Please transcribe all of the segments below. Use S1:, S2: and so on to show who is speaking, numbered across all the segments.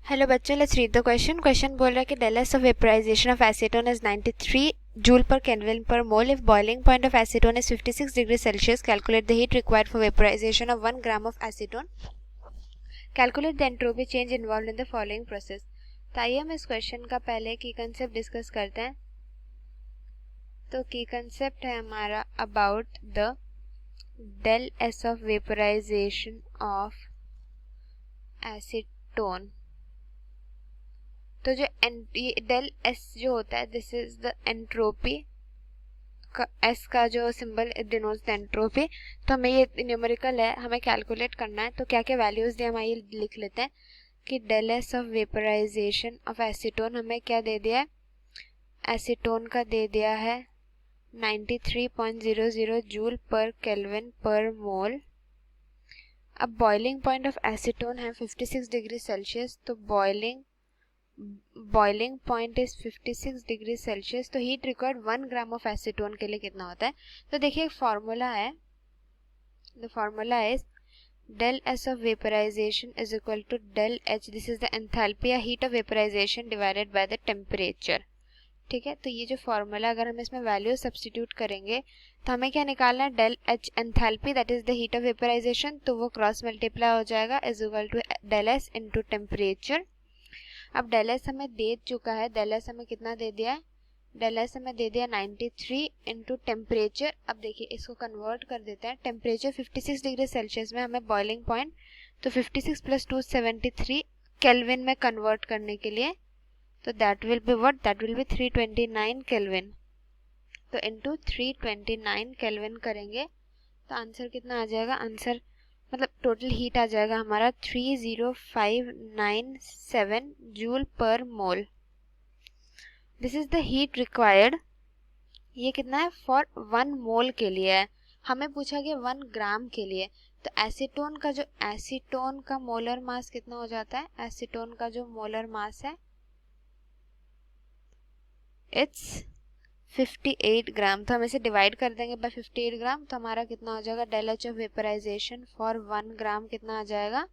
S1: Hello बच्चों, let's read the question. Question बोल रहा है कि del S of vaporisation of acetone is 93 joule per kelvin per mole. If boiling point of acetone is 56 degree Celsius, calculate the heat required for vaporisation of 1 gram of acetone. Calculate the entropy change involved in the following process. तो आइए हम इस question का पहले की concept discuss करते हैं। तो की कंसेप्ट है हमारा about the del S of vaporisation of acetone. तो जो डेल एस जो होता है, this is the entropy. S का जो सिंबल डिनोट्स द एंट्रोपी। तो हमें ये न्यूमेरिकल है, हमें कैलकुलेट करना है। तो क्या क्या वैल्यूज दिए हम आइए लिख लेते हैं कि del S of vaporisation of acetone हमें क्या दे दिया है। एसीटोन का दे दिया है 93.00 जूल पर केल्विन पर मोल। अब बॉइलिंग पॉइंट ऑफ एसीटोन है 56 डिग्री सेल्सियस। तो boiling point is 56 degree Celsius. तो heat required 1 gram of acetone के लिए कितना होता है। तो देखिए एक फॉर्मूला है, the formula is del S of vaporisation is equal to del H, this is the enthalpy या heat of vaporisation divided by the temperature. ठीक है, तो ये जो फॉर्मूला अगर हम इसमें वैल्यू सब्स्टिट्यूट करेंगे तो हमें क्या निकालना है, del H enthalpy that is the heat of vaporization, तो वो क्रॉस मल्टीप्लाई हो जाएगा is equal to del S into temperature. अब डेल एस हमें दे चुका है, डेल एस हमें कितना दे दिया है, डेल एस हमें दे दिया 93 इंटू टेम्परेचर। अब देखिए इसको कन्वर्ट कर देते हैं। टेम्परेचर 56 डिग्री सेल्सियस में हमें बॉइलिंग पॉइंट, तो 56 प्लस 273 केल्विन में कन्वर्ट करने के लिए, तो that will be what, that will be 329 kelvin. तो इंटू 329 केल्विन करेंगे तो आंसर कितना आ जाएगा, आंसर मतलब टोटल हीट आ जाएगा हमारा 30597 जूल पर मोल। This is the heat required, ये कितना है, फॉर 1 मोल के लिए है। हमें पूछा गया 1 ग्राम के लिए। तो एसीटोन का मोलर मास कितना हो जाता है, एसीटोन का जो मोलर मास है इट्स 58 ग्राम। तो हम इसे डिवाइड कर देंगे बाय 58 ग्राम, तो हमारा कितना हो जाएगा, del H of vaporization for 1 gram कितना आ जाएगा,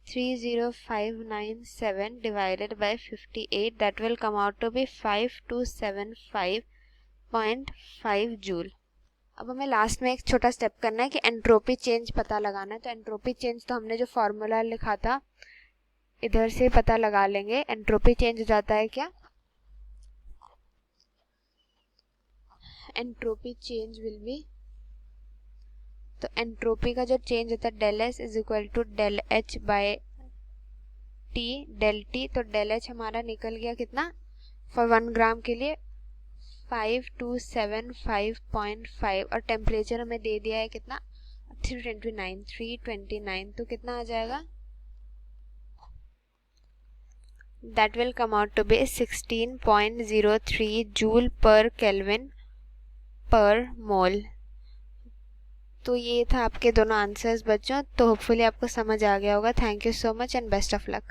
S1: 30597 divided by 58, that will come out to be 5275.5 joule. अब हमें लास्ट में एक छोटा स्टेप करना है कि एंट्रोपी चेंज पता लगाना है। तो एंट्रोपी चेंज तो हमने जो फॉर्मूला लिखा था इधर से पता लगा लेंगे। एंट्रोपी चेंज हो जाता है क्या, एंट्रोपी चेंज विल बी, तो एंट्रोपी का जो चेंज होता है del S is equal to del H by T, del T. तो डेल एच हमारा निकल गया कितना, फॉर 1 ग्राम के लिए 5275.5, और टेम्परेचर हमें दे दिया है कितना, 329। तो कितना आ जाएगा, that will come out to be 16.03 joule per kelvin per mole. तो ये था आपके दोनों आंसर्स बच्चों। तो होपफुली आपको समझ आ गया होगा। Thank you so much and best of luck.